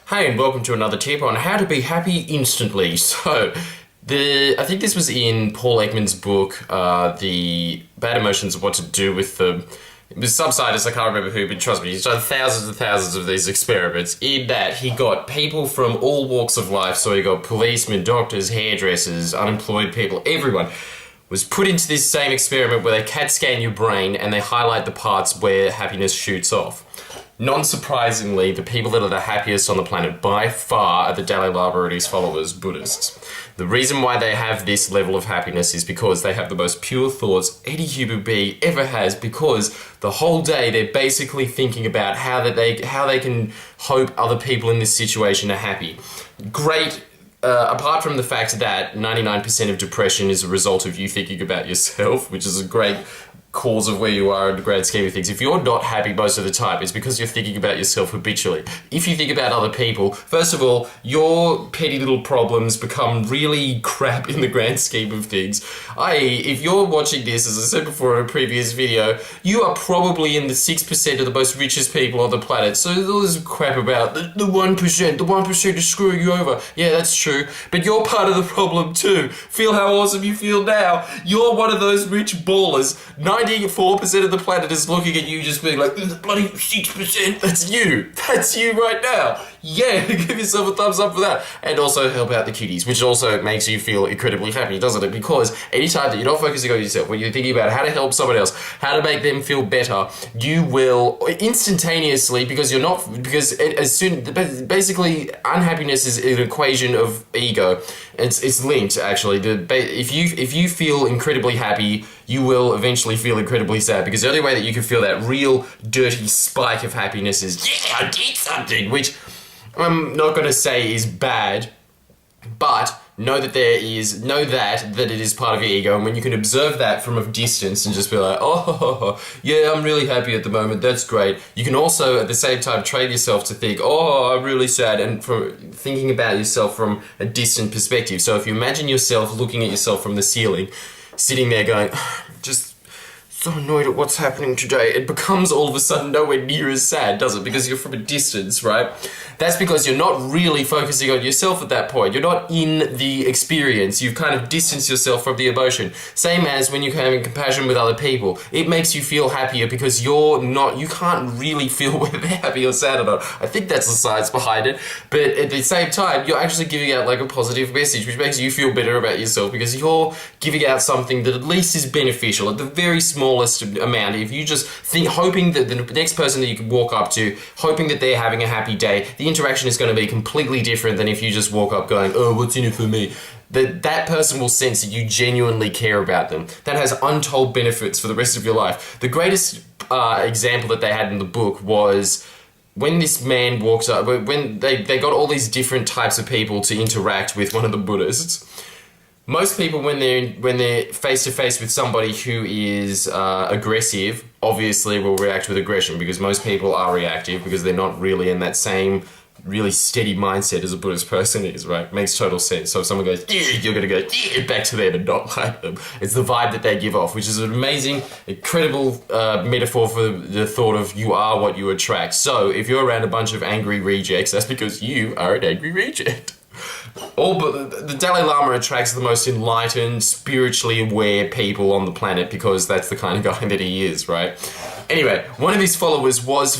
Hey, and welcome to another tip on how to be happy instantly. So, I think this was in Paul Ekman's book, The Bad Emotions of What to Do with Them. It was some scientist, I can't remember who, but trust me, he's done thousands and thousands of these experiments. In that, he got people from all walks of life, so he got policemen, doctors, hairdressers, unemployed people, everyone was put into this same experiment where they CAT scan your brain and they highlight the parts where happiness shoots off. Non-surprisingly, the people that are the happiest on the planet by far are the Dalai Lama and his followers, Buddhists. The reason why they have this level of happiness is because they have the most pure thoughts any human being ever has, because the whole day they're basically thinking about how they can hope other people in this situation are happy. Great. Apart from the fact that 99% of depression is a result of you thinking about yourself, which is a great cause of where you are in the grand scheme of things. If you're not happy most of the time, it's because you're thinking about yourself habitually. If you think about other people, first of all, your petty little problems become really crap in the grand scheme of things. I.e., if you're watching this, as I said before in a previous video, you are probably in the 6% of the most richest people on the planet. So all this crap about the 1% is screwing you over. Yeah, that's true. But you're part of the problem too. Feel how awesome you feel now. You're one of those rich ballers. 94% of the planet is looking at you just being like, bloody 6%, that's you. That's you right now. Yeah, give yourself a thumbs up for that. And also help out the cuties, which also makes you feel incredibly happy, doesn't it? Because anytime that you're not focusing on yourself, when you're thinking about how to help someone else, how to make them feel better, you will instantaneously, basically unhappiness is an equation of ego. It's linked, actually. If you feel incredibly happy, you will eventually feel incredibly sad, because the only way that you can feel that real dirty spike of happiness is, yeah, I did something, which I'm not going to say is bad, but know that it is part of your ego, and when you can observe that from a distance and just be like, oh, yeah, I'm really happy at the moment, that's great. You can also, at the same time, train yourself to think, oh, I'm really sad, and for thinking about yourself from a distant perspective. So if you imagine yourself looking at yourself from the ceiling, sitting there going, just so annoyed at what's happening today, it becomes all of a sudden nowhere near as sad, does it? Because you're from a distance, right? That's because you're not really focusing on yourself at that point. You're not in the experience. You've kind of distanced yourself from the emotion. Same as when you're having compassion with other people. It makes you feel happier because you can't really feel whether they're happy or sad or not. I think that's the science behind it. But at the same time, you're actually giving out like a positive message, which makes you feel better about yourself, because you're giving out something that at least is beneficial at the very smallest amount. If you just think, hoping that the next person that you can walk up to, hoping that they're having a happy day, the interaction is going to be completely different than if you just walk up going, oh, what's in it for me? That person will sense that you genuinely care about them. That has untold benefits for the rest of your life. The greatest example that they had in the book was when this man walks up, when they got all these different types of people to interact with one of the Buddhists. Most people, when they're face to face with somebody who is aggressive, obviously will react with aggression, because most people are reactive because they're not really in that same really steady mindset as a Buddhist person is, right? Makes total sense. So if someone goes, yeah, you're going to go back to them and not like them. It's the vibe that they give off, which is an amazing, incredible metaphor for the thought of you are what you attract. So if you're around a bunch of angry rejects, that's because you are an angry reject. But the Dalai Lama attracts the most enlightened, spiritually aware people on the planet, because that's the kind of guy that he is, right? Anyway, one of his followers was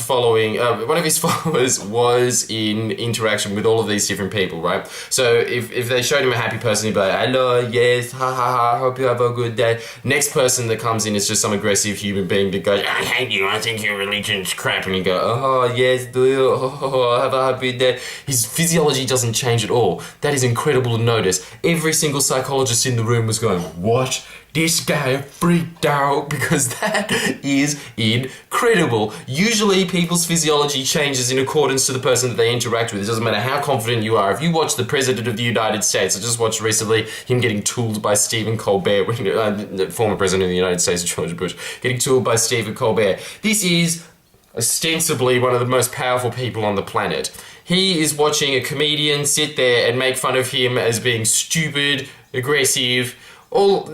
in interaction with all of these different people, right? So if they showed him a happy person, he'd be like, hello, yes, ha ha ha, hope you have a good day. Next person that comes in is just some aggressive human being that goes, I hate you, I think your religion's crap. And you go, oh, yes, do you? Oh, have a happy day. His physiology doesn't change at all. That is incredible to notice. Every single psychologist in the room was going, what? This guy freaked out, because that is incredible. Usually people's physiology changes in accordance to the person that they interact with. It doesn't matter how confident you are. If you watch the President of the United States, I just watched recently him getting tooled by Stephen Colbert, the former President of the United States, George Bush, getting tooled by Stephen Colbert. This is ostensibly one of the most powerful people on the planet. He is watching a comedian sit there and make fun of him as being stupid, aggressive, all,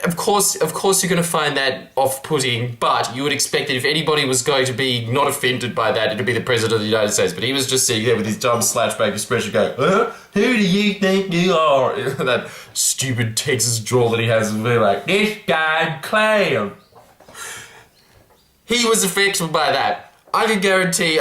of course, you're going to find that off-putting, but you would expect that if anybody was going to be not offended by that, it'd be the President of the United States. But he was just sitting there with his dumb slouchback expression going, huh? Who do you think you are? That stupid Texas drawl that he has, and be like, this guy clown. He was affected by that. I can't guarantee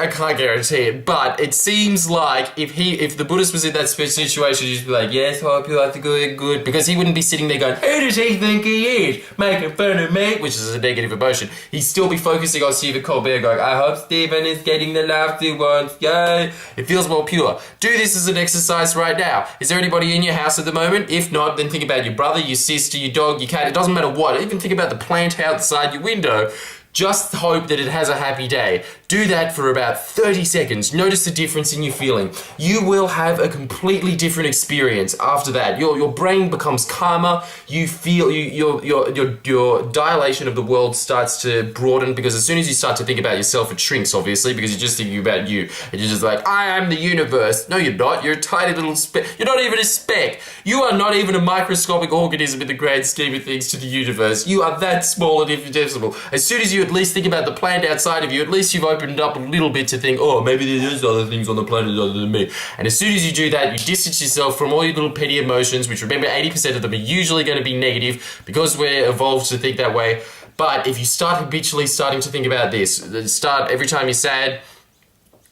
it, but it seems like if the Buddhist was in that situation, he'd be like, yes, hope you have to go good, because he wouldn't be sitting there going, who does he think he is? Making fun of me, which is a negative emotion. He'd still be focusing on Stephen Colbert going, I hope Stephen is getting the love he wants, yay. It feels more pure. Do this as an exercise right now. Is there anybody in your house at the moment? If not, then think about your brother, your sister, your dog, your cat, it doesn't matter what. Even think about the plant outside your window. Just hope that it has a happy day. Do that for about 30 seconds. Notice the difference in your feeling. You will have a completely different experience after that. Your brain becomes calmer. You feel your dilation of the world starts to broaden, because as soon as you start to think about yourself, it shrinks, obviously, because you're just thinking about you. And you're just like, I am the universe. No, you're not. You're a tiny little speck. You're not even a speck. You are not even a microscopic organism in the grand scheme of things to the universe. You are that small and infinitesimal. As soon as you at least think about the plant outside of you, at least you've opened up a little bit to think, oh, maybe there's other things on the planet other than me. And as soon as you do that, you distance yourself from all your little petty emotions, which, remember, 80% of them are usually going to be negative because we're evolved to think that way. But if you start habitually starting to think about this, start every time you're sad,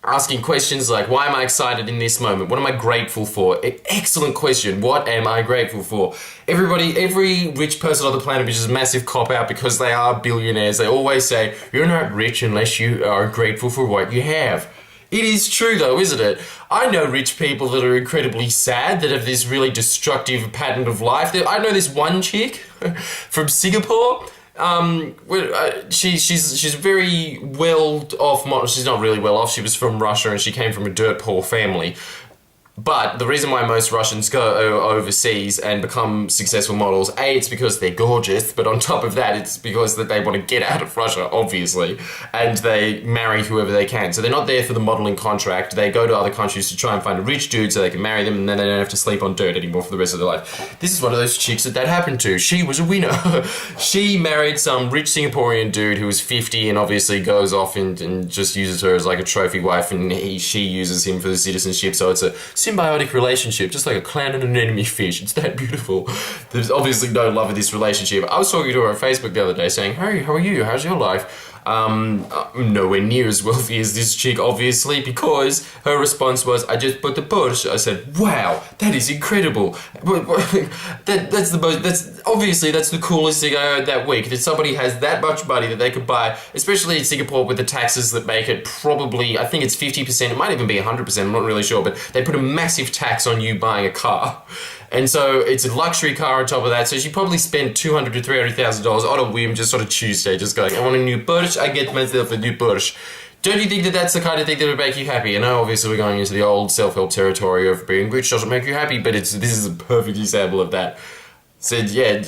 asking questions like, why am I excited in this moment? What am I grateful for? Excellent question. What am I grateful for? Every rich person on the planet, which is a massive cop-out because they are billionaires, they always say, you're not rich unless you are grateful for what you have. It is true though, isn't it? I know rich people that are incredibly sad, that have this really destructive pattern of life. I know this one chick from Singapore. She's very well off. She's not really well off. She was from Russia and she came from a dirt poor family. But the reason why most Russians go overseas and become successful models, A, it's because they're gorgeous, but on top of that, it's because that they want to get out of Russia, obviously, and they marry whoever they can. So they're not there for the modeling contract. They go to other countries to try and find a rich dude so they can marry them, and then they don't have to sleep on dirt anymore for the rest of their life. This is one of those chicks that happened to. She was a winner. She married some rich Singaporean dude who was 50 and obviously goes off and just uses her as like a trophy wife, and she uses him for the citizenship. So it's a symbiotic relationship, just like a clown and an enemy fish. It's that beautiful. There's obviously no love in this relationship. I was talking to her on Facebook the other day saying, hey, how are you? How's your life? Nowhere near as wealthy as this chick, obviously, because her response was, I just bought the Porsche. I said, wow, that is incredible. That's the coolest thing I heard that week, that somebody has that much money that they could buy, especially in Singapore with the taxes that make it probably, I think it's 50%, it might even be 100%, I'm not really sure, but they put a massive tax on you buying a car. And so it's a luxury car on top of that. So she probably spent $200,000 to $300,000 on a whim, just on a Tuesday, just going, I want a new Porsche, I get myself a new Porsche. Don't you think that that's the kind of thing that would make you happy? I know obviously we're going into the old self-help territory of being rich doesn't make you happy, but this is a perfect example of that. Said, yeah,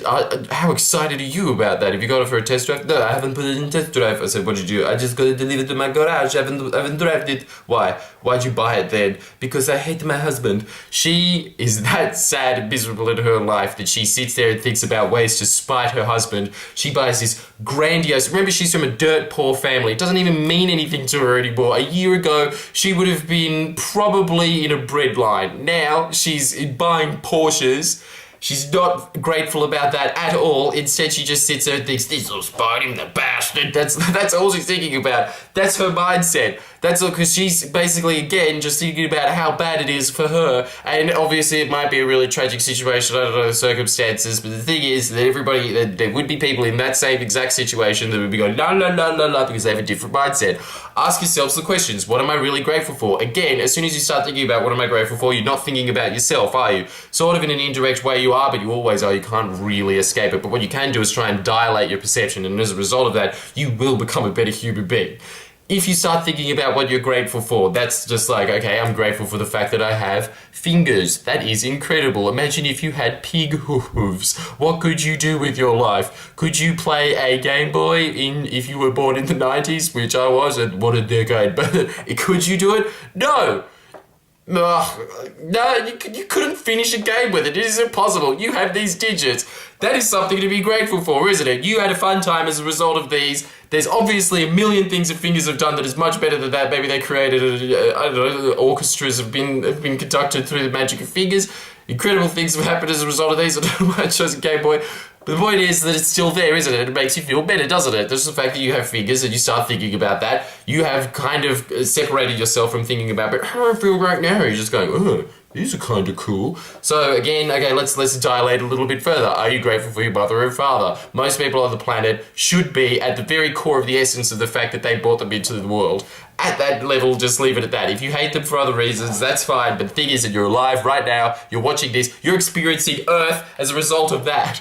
how excited are you about that? Have you got it for a test drive? No, I haven't put it in test drive. I said, what did you do? I just got it delivered to my garage. I haven't driven it. Why? Why'd you buy it then? Because I hate my husband. She is that sad and miserable in her life that she sits there and thinks about ways to spite her husband. She buys this grandiose, remember she's from a dirt poor family. It doesn't even mean anything to her anymore. A year ago, she would have been probably in a bread line. Now, she's buying Porsches. She's not grateful about that at all. Instead, she just sits there and thinks, this will spite him, the bastard. That's all she's thinking about. That's her mindset. That's all, because she's basically, again, just thinking about how bad it is for her. And obviously, it might be a really tragic situation. I don't know the circumstances. But the thing is that there would be people in that same exact situation that would be going, la, la, la, la, la, because they have a different mindset. Ask yourselves the questions. What am I really grateful for? Again, as soon as you start thinking about what am I grateful for, you're not thinking about yourself, are you? Sort of in an indirect way you are, but you always are. You can't really escape it. But what you can do is try and dilate your perception. And as a result of that, you will become a better human being. If you start thinking about what you're grateful for, that's just like, okay, I'm grateful for the fact that I have fingers. That is incredible. Imagine if you had pig hooves. What could you do with your life? Could you play a Game Boy if you were born in the 90s, which I was, and what a decade, but could you do it? No! No, you couldn't finish a game with it. It is impossible. You have these digits. That is something to be grateful for, isn't it? You had a fun time as a result of these. There's obviously a million things that fingers have done that is much better than that. Maybe they created, I don't know, orchestras have been conducted through the magic of fingers. Incredible things have happened as a result of these. I don't know why I chose a Game Boy. But the point is that it's still there, isn't it? It makes you feel better, doesn't it? Just the fact that you have fingers and you start thinking about that, you have kind of separated yourself from thinking about, but how do I feel right now? You're just going, oh, these are kind of cool. So again, okay, let's dilate a little bit further. Are you grateful for your mother and father? Most people on the planet should be at the very core of the essence of the fact that they brought them into the world. At that level, just leave it at that. If you hate them for other reasons, that's fine. But the thing is that you're alive right now, you're watching this, you're experiencing Earth as a result of that.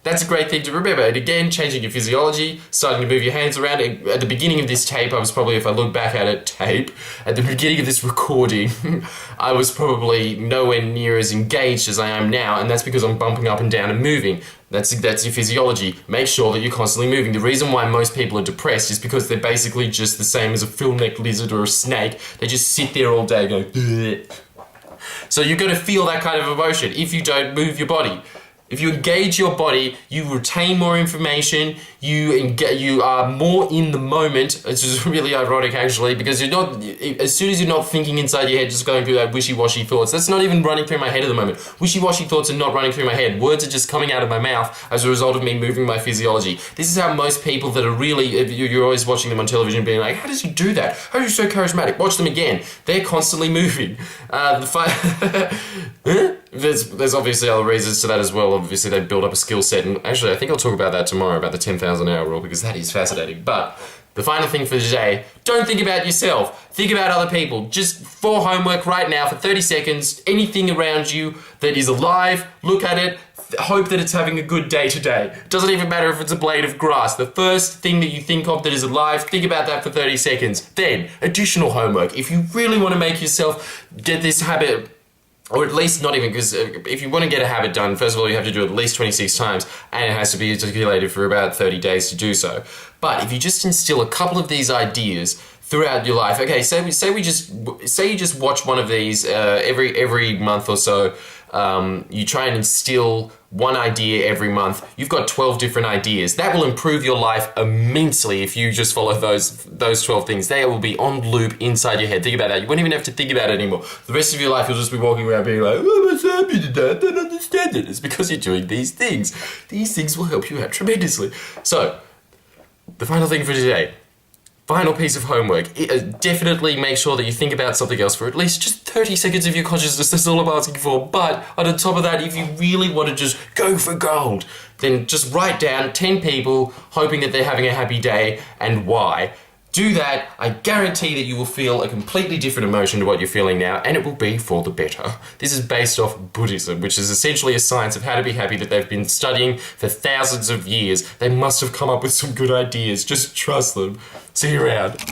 That's a great thing to remember. And again, changing your physiology, starting to move your hands around. At the beginning of this tape, I was probably, if I look back at it, at the beginning of this recording, I was probably nowhere near as engaged as I am now, and that's because I'm bumping up and down and moving. That's your physiology. Make sure that you're constantly moving. The reason why most people are depressed is because they're basically just the same as a fill-necked lizard or a snake. They just sit there all day going, bleh. So you're going to feel that kind of emotion if you don't move your body. If you engage your body, you retain more information, you are more in the moment, which is really ironic actually, because you're not, as soon as you're not thinking inside your head, just going through that wishy-washy thoughts, that's not even running through my head at the moment. Wishy-washy thoughts are not running through my head. Words are just coming out of my mouth as a result of me moving my physiology. This is how most people that are really, you're always watching them on television being like, how does he do that? How are you so charismatic? Watch them again. They're constantly moving. There's obviously other reasons to that as well. Obviously, they build up a skill set, and actually, I think I'll talk about that tomorrow, about the 10,000 hour rule, because that is fascinating. But the final thing for today, don't think about yourself. Think about other people. Just for homework right now, for 30 seconds, anything around you that is alive, look at it, hope that it's having a good day today. It doesn't even matter if it's a blade of grass. The first thing that you think of that is alive, think about that for 30 seconds. Then, additional homework. If you really want to make yourself get this habit, or at least not even, because if you want to get a habit done, first of all, you have to do it at least 26 times, and it has to be articulated for about 30 days to do so. But if you just instill a couple of these ideas throughout your life, okay, say you just watch one of these every month or so. You try and instill one idea every month. You've got 12 different ideas. That will improve your life immensely if you just follow those 12 things. They will be on loop inside your head. Think about that. You won't even have to think about it anymore. The rest of your life, you'll just be walking around being like, oh, what's happening today? I don't understand it. It's because you're doing these things. These things will help you out tremendously. So, the final thing for today. Final piece of homework. Definitely make sure that you think about something else for at least just 30 seconds of your consciousness. That's all I'm asking for. But on top of that, if you really want to just go for gold, then just write down 10 people hoping that they're having a happy day and why. Do that, I guarantee that you will feel a completely different emotion to what you're feeling now, and it will be for the better. This is based off Buddhism, which is essentially a science of how to be happy that they've been studying for thousands of years. They must have come up with some good ideas. Just trust them. See you around.